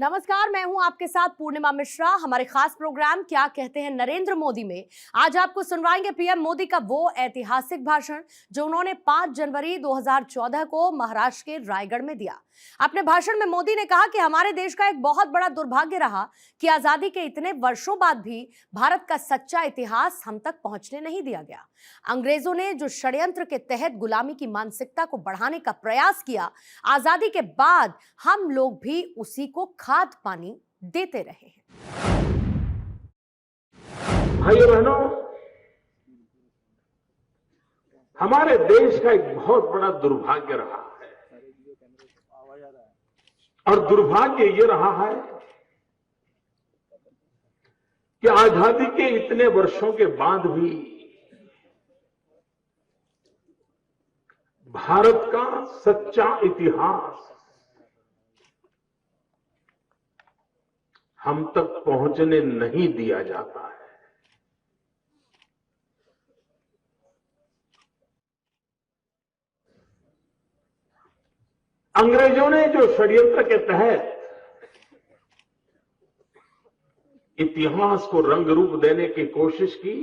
नमस्कार, मैं हूं आपके साथ पूर्णिमा मिश्रा। हमारे खास प्रोग्राम क्या कहते हैं नरेंद्र मोदी में आज आपको सुनवाएंगे पीएम मोदी का वो ऐतिहासिक भाषण जो उन्होंने 5 जनवरी 2014 को महाराष्ट्र के रायगढ़ में दिया। अपने भाषण में मोदी ने कहा कि हमारे देश का एक बहुत बड़ा दुर्भाग्य रहा कि आजादी के इतने वर्षों बाद भी भारत का सच्चा इतिहास हम तक पहुंचने नहीं दिया गया। अंग्रेजों ने जो षड्यंत्र के तहत गुलामी की मानसिकता को बढ़ाने का प्रयास किया, आजादी के बाद हम लोग भी उसी को खाद पानी देते रहे हैं। भाइयों बहनों, हमारे देश का एक बहुत बड़ा दुर्भाग्य रहा है और दुर्भाग्य ये रहा है कि आजादी के इतने वर्षों के बाद भी भारत का सच्चा इतिहास हम तक पहुंचने नहीं दिया जाता है। अंग्रेजों ने जो षड्यंत्र के तहत इतिहास को रंग रूप देने की कोशिश की,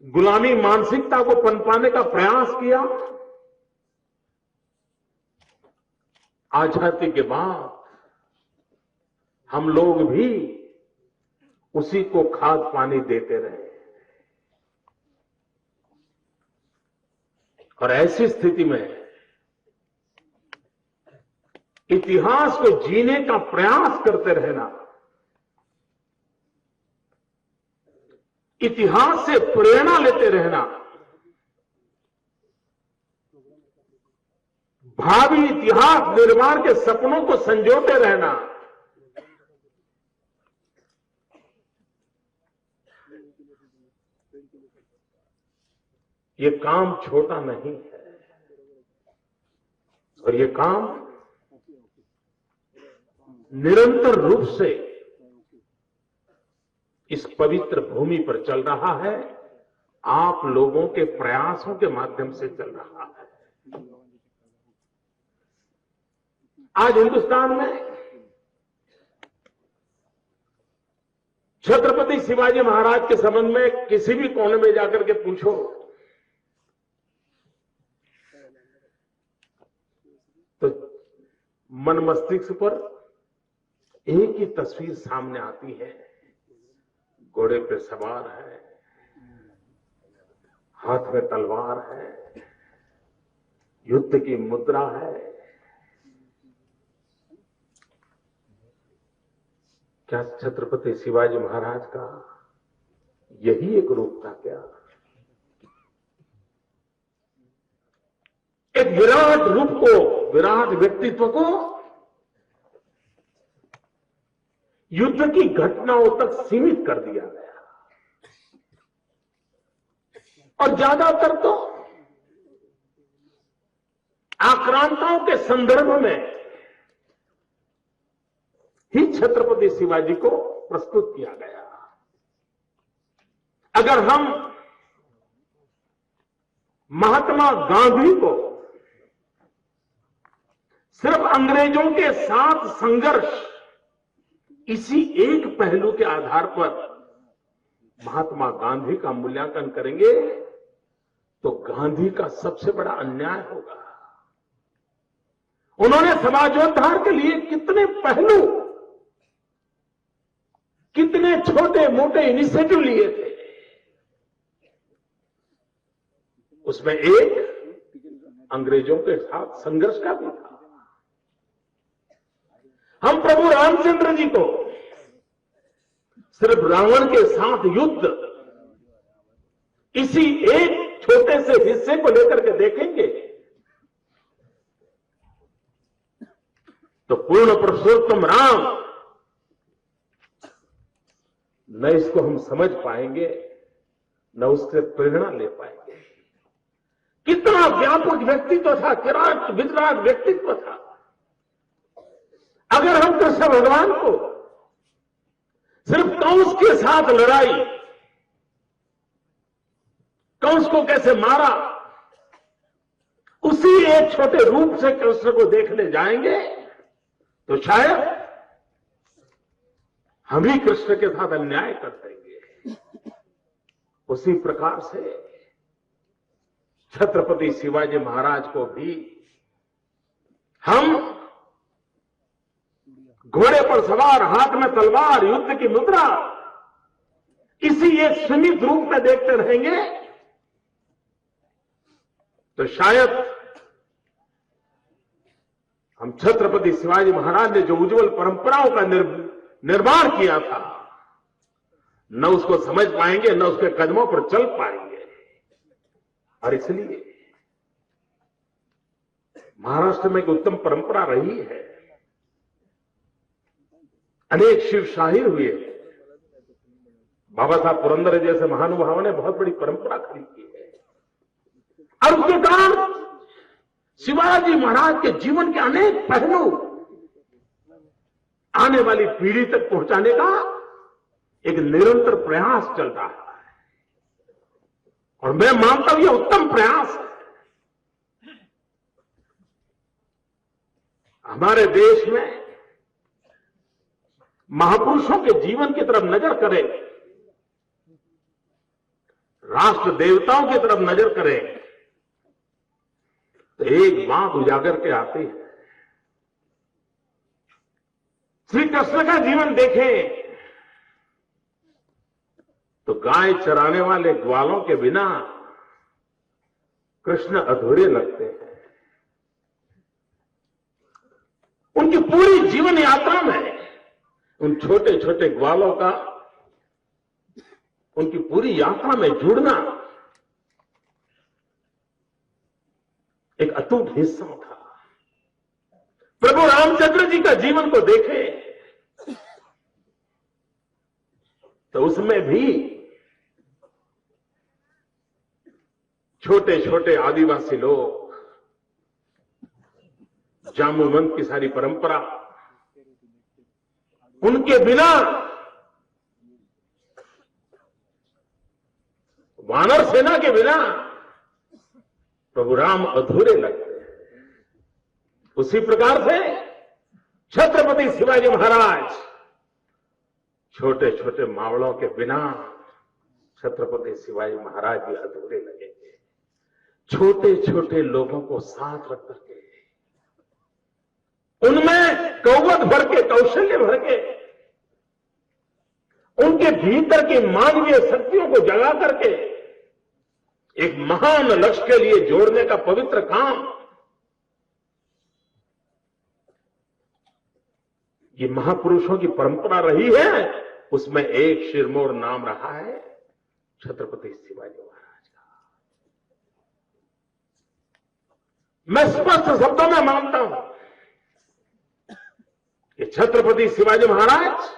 गुलामी मानसिकता को पनपाने का प्रयास किया, आजादी के बाद हम लोग भी उसी को खाद पानी देते रहे और ऐसी स्थिति में इतिहास को जीने का प्रयास करते रहना, इतिहास से प्रेरणा लेते रहना, भावी इतिहास निर्माण के सपनों को संजोते रहना, ये काम छोटा नहीं है और ये काम निरंतर रूप से इस पवित्र भूमि पर चल रहा है, आप लोगों के प्रयासों के माध्यम से चल रहा है। आज हिंदुस्तान में छत्रपति शिवाजी महाराज के संबंध में किसी भी कोने में जाकर के पूछो तो मन मस्तिष्क पर एक ही तस्वीर सामने आती है। घोड़े पे सवार है, हाथ में तलवार है, युद्ध की मुद्रा है। क्या छत्रपति शिवाजी महाराज का यही एक रूप था क्या? एक विराट रूप को, विराट व्यक्तित्व को युद्ध की घटनाओं तक सीमित कर दिया गया और ज्यादातर तो आक्रांताओं के संदर्भ में ही छत्रपति शिवाजी को प्रस्तुत किया गया। अगर हम महात्मा गांधी को सिर्फ अंग्रेजों के साथ संघर्ष इसी एक पहलू के आधार पर महात्मा गांधी का मूल्यांकन करेंगे तो गांधी का सबसे बड़ा अन्याय होगा। उन्होंने समाजोद्धार के लिए कितने पहलू, कितने छोटे मोटे इनिशिएटिव लिए थे, उसमें एक अंग्रेजों के साथ संघर्ष का भी था। हम प्रभु रामचंद्र जी को सिर्फ रावण के साथ युद्ध इसी एक छोटे से हिस्से को लेकर के देखेंगे तो पूर्ण पुरुषोत्तम राम न इसको हम समझ पाएंगे, न उससे प्रेरणा ले पाएंगे। कितना व्यापक व्यक्तित्व था, विराट विराट व्यक्तित्व था। अगर हम कृष्ण भगवान को सिर्फ कंस के साथ लड़ाई, कंस को कैसे मारा उसी एक छोटे रूप से कृष्ण को देखने जाएंगे तो शायद हम ही कृष्ण के साथ अन्याय कर देंगे। उसी प्रकार से छत्रपति शिवाजी महाराज को भी हम घोड़े पर सवार, हाथ में तलवार, युद्ध की मुद्रा, इसी एक सीमित रूप में देखते रहेंगे तो शायद हम छत्रपति शिवाजी महाराज ने जो उज्जवल परंपराओं का निर्माण किया था, न उसको समझ पाएंगे, न उसके कदमों पर चल पाएंगे। और इसलिए महाराष्ट्र में एक उत्तम परंपरा रही है, अनेक शिव शाहीर हुए। बाबा साहब पुरंदरे जैसे महानुभावों ने बहुत बड़ी परंपरा खड़ी की है और उसके कारण शिवाजी महाराज के जीवन के अनेक पहलू आने वाली पीढ़ी तक पहुंचाने का एक निरंतर प्रयास चल रहा है और मैं मानता हूं यह उत्तम प्रयास है। हमारे देश में महापुरुषों के जीवन की तरफ नजर करें, राष्ट्र देवताओं की तरफ नजर करें तो एक बात उजागर के आती है। श्री कृष्ण का जीवन देखें तो गाय चराने वाले ग्वालों के बिना कृष्ण अधूरे लगते हैं। उनकी पूरी जीवन यात्रा में उन छोटे छोटे ग्वालों का उनकी पूरी यात्रा में जुड़ना एक अटूट हिस्सा था। प्रभु रामचंद्र जी का जीवन को देखें तो उसमें भी छोटे छोटे आदिवासी लोग, जामुवंत की सारी परंपरा, उनके बिना वानर सेना के बिना प्रभु राम अधूरे लगते हैं। उसी प्रकार से छत्रपति शिवाजी महाराज छोटे छोटे मावड़ों के बिना छत्रपति शिवाजी महाराज भी अधूरे लगेंगे। छोटे छोटे लोगों को साथ रख करके उनमें कौवत भर के, कौशल्य भर के, उनके भीतर की मानवीय शक्तियों को जगा करके एक महान लक्ष्य के लिए जोड़ने का पवित्र काम ये महापुरुषों की परंपरा रही है। उसमें एक शिरमोर नाम रहा है छत्रपति शिवाजी महाराज का। मैं स्पष्ट शब्दों में मानता हूं कि छत्रपति शिवाजी महाराज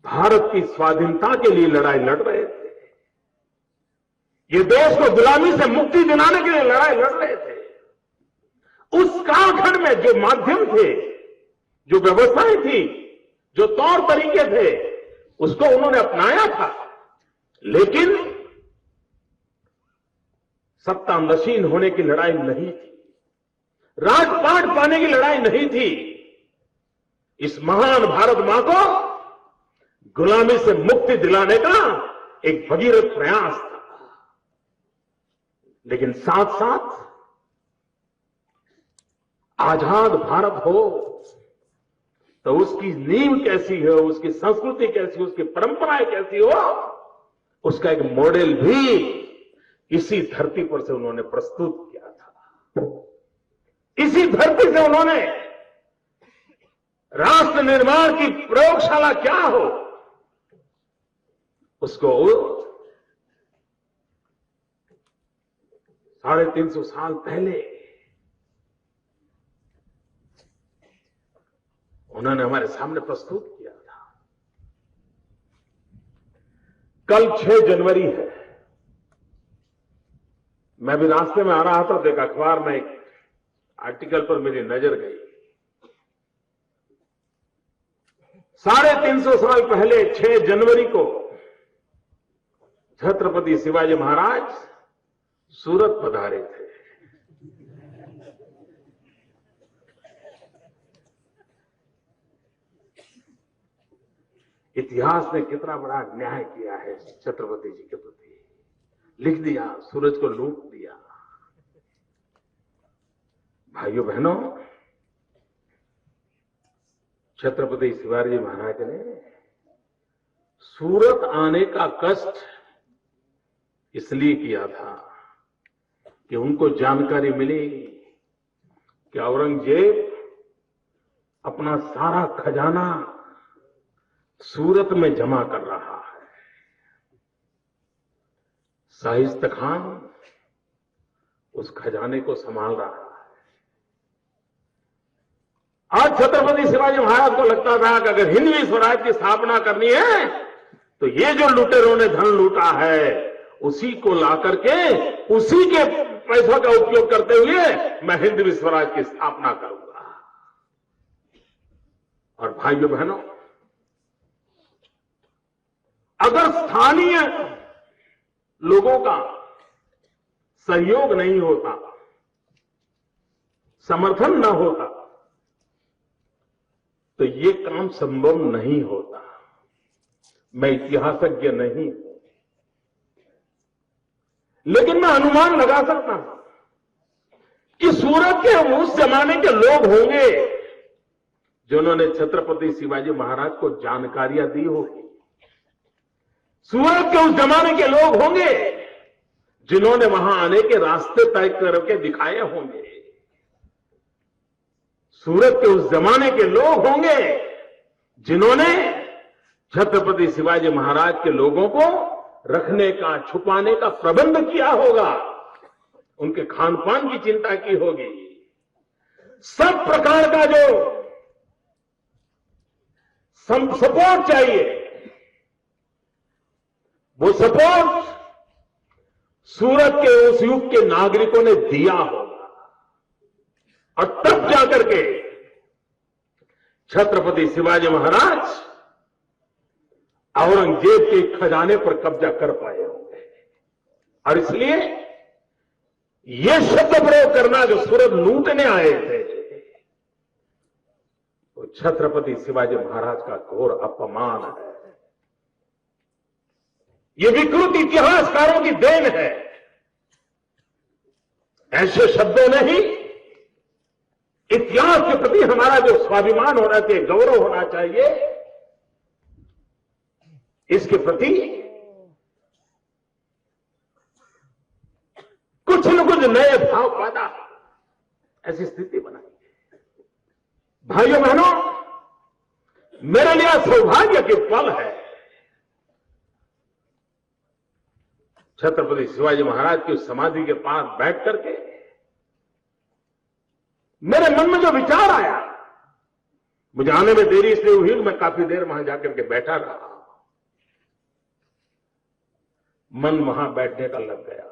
भारत की स्वाधीनता के लिए लड़ाई लड़ रहे थे। ये देश को गुलामी से मुक्ति दिलाने के लिए लड़ाई लड़ रहे थे। उस कालखंड में जो माध्यम थे, जो व्यवस्थाएं थी, जो तौर तरीके थे, उसको उन्होंने अपनाया था। लेकिन सत्ता नशीन होने की लड़ाई नहीं थी, राजपाट पाने की लड़ाई नहीं थी। इस महान भारत मां को गुलामी से मुक्ति दिलाने का एक भगीरथ प्रयास था। लेकिन साथ साथ आजाद भारत हो तो उसकी नींव कैसी हो, उसकी संस्कृति कैसी हो, उसकी परंपराएं कैसी हो, उसका एक मॉडल भी इसी धरती पर से उन्होंने प्रस्तुत किया था। इसी धरती से उन्होंने राष्ट्र निर्माण की प्रयोगशाला क्या हो उसको 350 साल पहले उन्होंने हमारे सामने प्रस्तुत किया था। कल 6 जनवरी है। मैं भी रास्ते में आ रहा था तो एक अखबार में एक आर्टिकल पर मेरी नजर गई। 350 साल पहले 6 जनवरी को छत्रपति शिवाजी महाराज सूरत पधारे थे। इतिहास ने कितना बड़ा न्याय किया है छत्रपति जी के प्रति। लिख दिया, सूरज को लूट दिया। भाइयों बहनों, छत्रपति शिवाजी महाराज ने सूरत आने का कष्ट इसलिए किया था कि उनको जानकारी मिली कि औरंगजेब अपना सारा खजाना सूरत में जमा कर रहा है। शाहिस्ता खान उस खजाने को संभाल रहा है। आज छत्रपति शिवाजी महाराज को लगता था कि अगर हिंदवी स्वराज की स्थापना करनी है तो ये जो लुटेरों ने धन लूटा है उसी को ला करके उसी के पैसों का उपयोग करते हुए मैं हिंदवी स्वराज की स्थापना करूंगा। और भाइयों बहनों, अगर स्थानीय लोगों का सहयोग नहीं होता, समर्थन न होता, तो ये काम संभव नहीं होता। मैं इतिहासज्ञ नहीं हूं, लेकिन मैं अनुमान लगा सकता हूं कि सूरत के उस जमाने के लोग होंगे जिन्होंने छत्रपति शिवाजी महाराज को जानकारियां दी होगी। सूरत के उस जमाने के लोग होंगे जिन्होंने वहां आने के रास्ते तय करके दिखाए होंगे। सूरत के उस जमाने के लोग होंगे जिन्होंने छत्रपति शिवाजी महाराज के लोगों को रखने का, छुपाने का प्रबंध किया होगा। उनके खान पान की चिंता की होगी। सब प्रकार का जो सपोर्ट चाहिए वो सपोर्ट सूरत के उस युग के नागरिकों ने दिया होगा। और तब जाकर के छत्रपति शिवाजी महाराज औरंगजेब के खजाने पर कब्जा कर पाए होंगे। और इसलिए यह शब्द प्रयोग करना जो सूरत लूटने आए थे, वो छत्रपति शिवाजी महाराज का घोर अपमान है। ये विकृत इतिहासकारों की देन है। ऐसे शब्दों में ही इतिहास के प्रति हमारा जो स्वाभिमान होना चाहिए, गौरव होना चाहिए, इसके प्रति कुछ न कुछ नए भाव पैदा, ऐसी स्थिति बनाई। भाइयों बहनों, मेरे लिए सौभाग्य के पल है छत्रपति शिवाजी महाराज की समाधि के पास बैठ करके मेरे मन में जो विचार आया, मुझे आने में देरी इसलिए हुई, मैं काफी देर वहां जाकर के बैठा रहा। मन वहां बैठने का लग गया,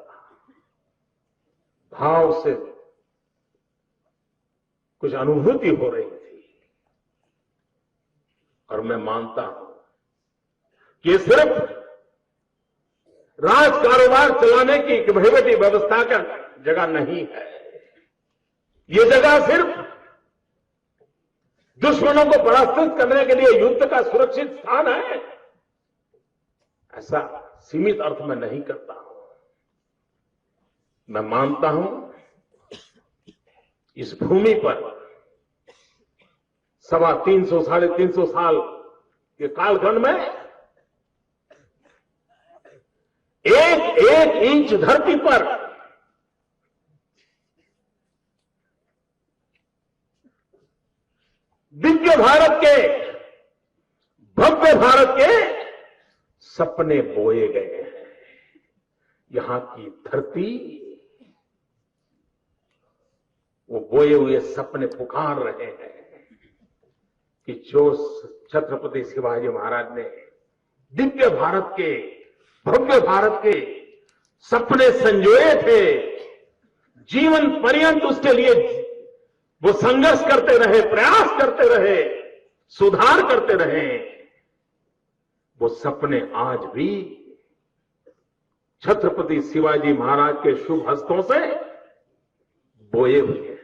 भाव से कुछ अनुभूति हो रही थी। और मैं मानता हूं कि ये सिर्फ राज कारोबार चलाने की एक वहीवटी व्यवस्था का जगह नहीं है। ये जगह सिर्फ दुश्मनों को परास्त करने के लिए युद्ध का सुरक्षित स्थान है, ऐसा सीमित अर्थ में नहीं करता हूं। मैं मानता हूं इस भूमि पर 350 साढ़े 300 साल के कालखंड में एक एक इंच धरती पर दिव्य भारत के, भव्य भारत के सपने बोए गए हैं। यहां की धरती वो बोए हुए सपने पुकार रहे हैं कि जो छत्रपति शिवाजी महाराज ने दिव्य भारत के, भव्य भारत के सपने संजोए थे, जीवन पर्यंत उसके लिए वो संघर्ष करते रहे, प्रयास करते रहे, सुधार करते रहे, वो सपने आज भी छत्रपति शिवाजी महाराज के शुभ हस्तों से बोए हुए हैं।